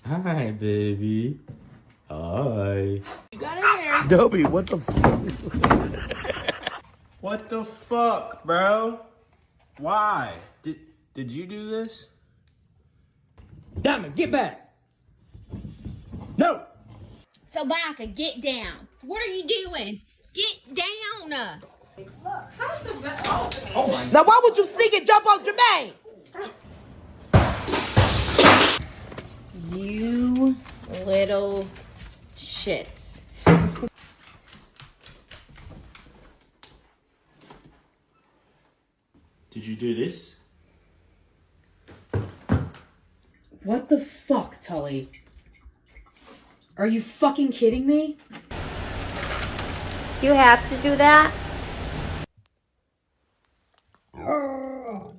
Hi, baby. Hi. You got in there. Dobby, what the What the fuck, bro? Why? Did you do this? Diamond, get back. No. So Baka, get down. What are you doing? Get down. Now, why would you sneak and jump on Jermaine? You little shits. Did you do this? What the fuck, Tully? Are you fucking kidding me? You have to do that? Oh!